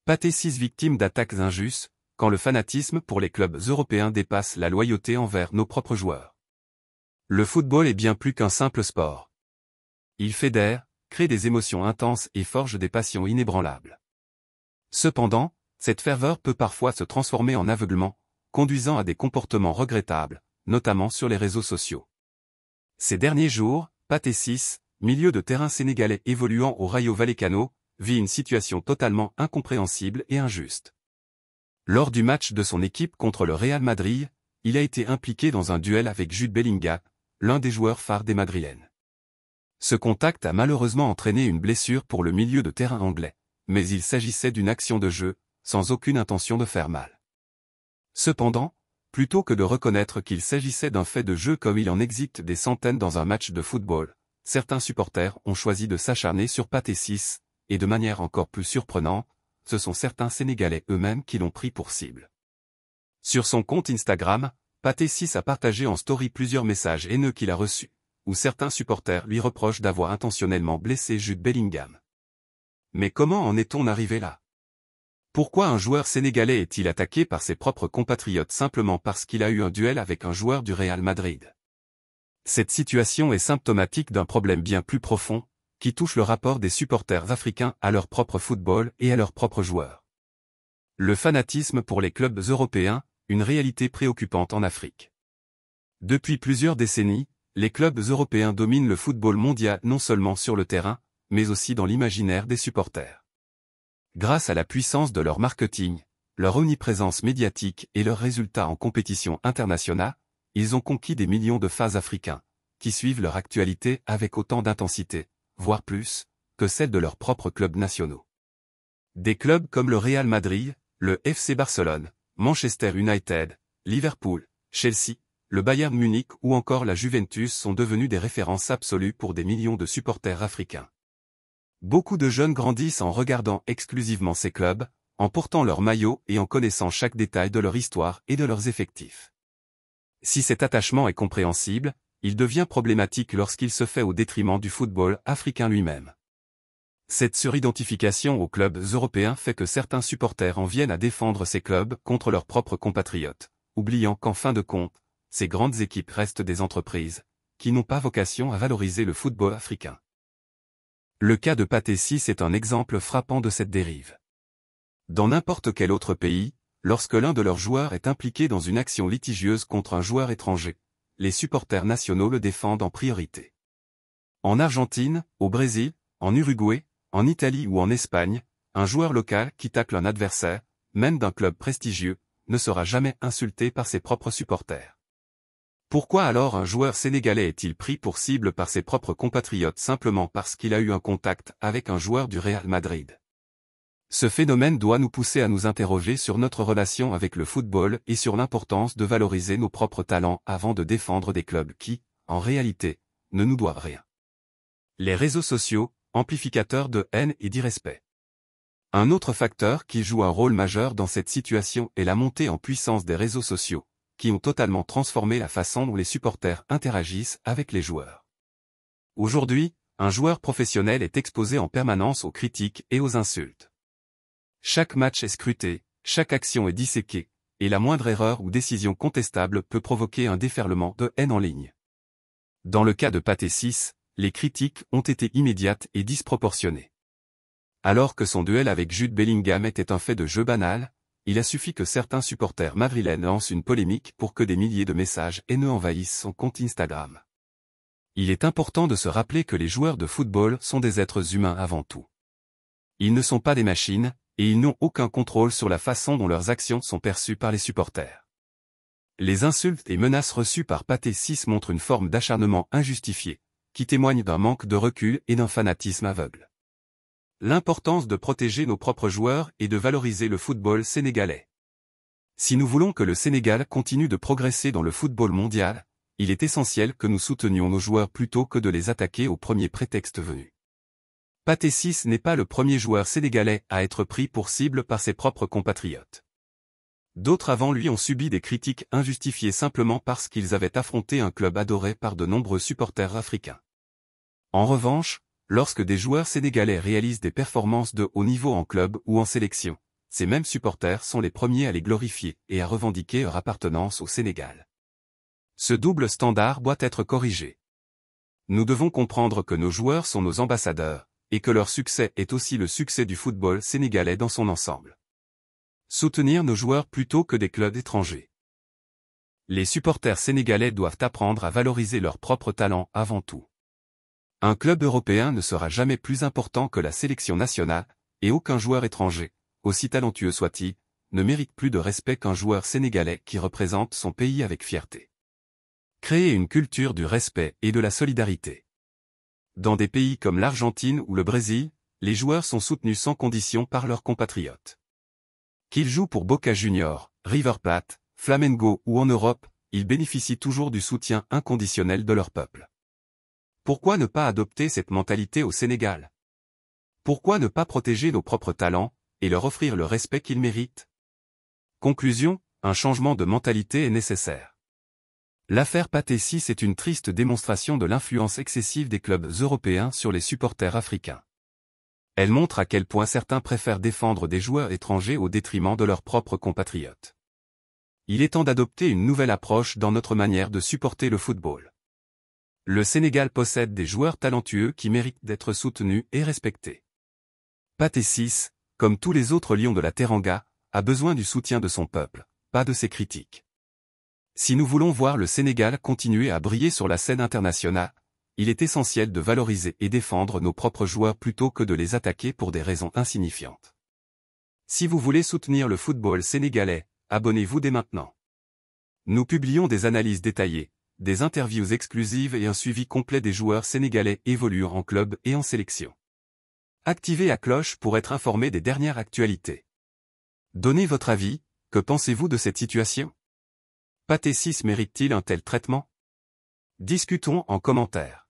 Pathé 6 victime d'attaques injustes, quand le fanatisme pour les clubs européens dépasse la loyauté envers nos propres joueurs. Le football est bien plus qu'un simple sport. Il fédère, crée des émotions intenses et forge des passions inébranlables. Cependant, cette ferveur peut parfois se transformer en aveuglement, conduisant à des comportements regrettables, notamment sur les réseaux sociaux. Ces derniers jours, Pathé 6, milieu de terrain sénégalais évoluant au Rayo Vallecano, vit une situation totalement incompréhensible et injuste. Lors du match de son équipe contre le Real Madrid, il a été impliqué dans un duel avec Jude Bellingham, l'un des joueurs phares des Madrilènes. Ce contact a malheureusement entraîné une blessure pour le milieu de terrain anglais, mais il s'agissait d'une action de jeu, sans aucune intention de faire mal. Cependant, plutôt que de reconnaître qu'il s'agissait d'un fait de jeu comme il en existe des centaines dans un match de football, certains supporters ont choisi de s'acharner sur Pathé 6, et de manière encore plus surprenante, ce sont certains Sénégalais eux-mêmes qui l'ont pris pour cible. Sur son compte Instagram, Pathé 6 a partagé en story plusieurs messages haineux qu'il a reçus, où certains supporters lui reprochent d'avoir intentionnellement blessé Jude Bellingham. Mais comment en est-on arrivé là? Pourquoi un joueur sénégalais est-il attaqué par ses propres compatriotes simplement parce qu'il a eu un duel avec un joueur du Real Madrid? Cette situation est symptomatique d'un problème bien plus profond, qui touche le rapport des supporters africains à leur propre football et à leurs propres joueurs. Le fanatisme pour les clubs européens, une réalité préoccupante en Afrique. Depuis plusieurs décennies, les clubs européens dominent le football mondial non seulement sur le terrain, mais aussi dans l'imaginaire des supporters. Grâce à la puissance de leur marketing, leur omniprésence médiatique et leurs résultats en compétition internationale, ils ont conquis des millions de fans africains, qui suivent leur actualité avec autant d'intensité, voire plus, que celle de leurs propres clubs nationaux. Des clubs comme le Real Madrid, le FC Barcelone, Manchester United, Liverpool, Chelsea, le Bayern Munich ou encore la Juventus sont devenus des références absolues pour des millions de supporters africains. Beaucoup de jeunes grandissent en regardant exclusivement ces clubs, en portant leur maillot et en connaissant chaque détail de leur histoire et de leurs effectifs. Si cet attachement est compréhensible, il devient problématique lorsqu'il se fait au détriment du football africain lui-même. Cette suridentification aux clubs européens fait que certains supporters en viennent à défendre ces clubs contre leurs propres compatriotes, oubliant qu'en fin de compte, ces grandes équipes restent des entreprises, qui n'ont pas vocation à valoriser le football africain. Le cas de Pathé 6 est un exemple frappant de cette dérive. Dans n'importe quel autre pays, lorsque l'un de leurs joueurs est impliqué dans une action litigieuse contre un joueur étranger, les supporters nationaux le défendent en priorité. En Argentine, au Brésil, en Uruguay, en Italie ou en Espagne, un joueur local qui tacle un adversaire, même d'un club prestigieux, ne sera jamais insulté par ses propres supporters. Pourquoi alors un joueur sénégalais est-il pris pour cible par ses propres compatriotes simplement parce qu'il a eu un contact avec un joueur du Real Madrid? Ce phénomène doit nous pousser à nous interroger sur notre relation avec le football et sur l'importance de valoriser nos propres talents avant de défendre des clubs qui, en réalité, ne nous doivent rien. Les réseaux sociaux, amplificateurs de haine et d'irrespect. Un autre facteur qui joue un rôle majeur dans cette situation est la montée en puissance des réseaux sociaux, qui ont totalement transformé la façon dont les supporters interagissent avec les joueurs. Aujourd'hui, un joueur professionnel est exposé en permanence aux critiques et aux insultes. Chaque match est scruté, chaque action est disséquée, et la moindre erreur ou décision contestable peut provoquer un déferlement de haine en ligne. Dans le cas de Pathé 6, les critiques ont été immédiates et disproportionnées. Alors que son duel avec Jude Bellingham était un fait de jeu banal, il a suffi que certains supporters madrilènes lancent une polémique pour que des milliers de messages haineux envahissent son compte Instagram. Il est important de se rappeler que les joueurs de football sont des êtres humains avant tout. Ils ne sont pas des machines, et ils n'ont aucun contrôle sur la façon dont leurs actions sont perçues par les supporters. Les insultes et menaces reçues par Pathé 6 montrent une forme d'acharnement injustifié, qui témoigne d'un manque de recul et d'un fanatisme aveugle. L'importance de protéger nos propres joueurs et de valoriser le football sénégalais. Si nous voulons que le Sénégal continue de progresser dans le football mondial, il est essentiel que nous soutenions nos joueurs plutôt que de les attaquer au premier prétexte venu. Pathé 6 n'est pas le premier joueur sénégalais à être pris pour cible par ses propres compatriotes. D'autres avant lui ont subi des critiques injustifiées simplement parce qu'ils avaient affronté un club adoré par de nombreux supporters africains. En revanche, lorsque des joueurs sénégalais réalisent des performances de haut niveau en club ou en sélection, ces mêmes supporters sont les premiers à les glorifier et à revendiquer leur appartenance au Sénégal. Ce double standard doit être corrigé. Nous devons comprendre que nos joueurs sont nos ambassadeurs, et que leur succès est aussi le succès du football sénégalais dans son ensemble. Soutenir nos joueurs plutôt que des clubs étrangers. Les supporters sénégalais doivent apprendre à valoriser leur propre talent avant tout. Un club européen ne sera jamais plus important que la sélection nationale, et aucun joueur étranger, aussi talentueux soit-il, ne mérite plus de respect qu'un joueur sénégalais qui représente son pays avec fierté. Créer une culture du respect et de la solidarité. Dans des pays comme l'Argentine ou le Brésil, les joueurs sont soutenus sans condition par leurs compatriotes. Qu'ils jouent pour Boca Juniors, River Plate, Flamengo ou en Europe, ils bénéficient toujours du soutien inconditionnel de leur peuple. Pourquoi ne pas adopter cette mentalité au Sénégal? Pourquoi ne pas protéger nos propres talents, et leur offrir le respect qu'ils méritent? Conclusion, un changement de mentalité est nécessaire. L'affaire Pathé Ciss est une triste démonstration de l'influence excessive des clubs européens sur les supporters africains. Elle montre à quel point certains préfèrent défendre des joueurs étrangers au détriment de leurs propres compatriotes. Il est temps d'adopter une nouvelle approche dans notre manière de supporter le football. Le Sénégal possède des joueurs talentueux qui méritent d'être soutenus et respectés. Pathé Ciss, comme tous les autres lions de la Teranga, a besoin du soutien de son peuple, pas de ses critiques. Si nous voulons voir le Sénégal continuer à briller sur la scène internationale, il est essentiel de valoriser et défendre nos propres joueurs plutôt que de les attaquer pour des raisons insignifiantes. Si vous voulez soutenir le football sénégalais, abonnez-vous dès maintenant. Nous publions des analyses détaillées, des interviews exclusives et un suivi complet des joueurs sénégalais évoluant en club et en sélection. Activez la cloche pour être informé des dernières actualités. Donnez votre avis, que pensez-vous de cette situation? Pathé Ciss mérite-t-il un tel traitement? Discutons en commentaire.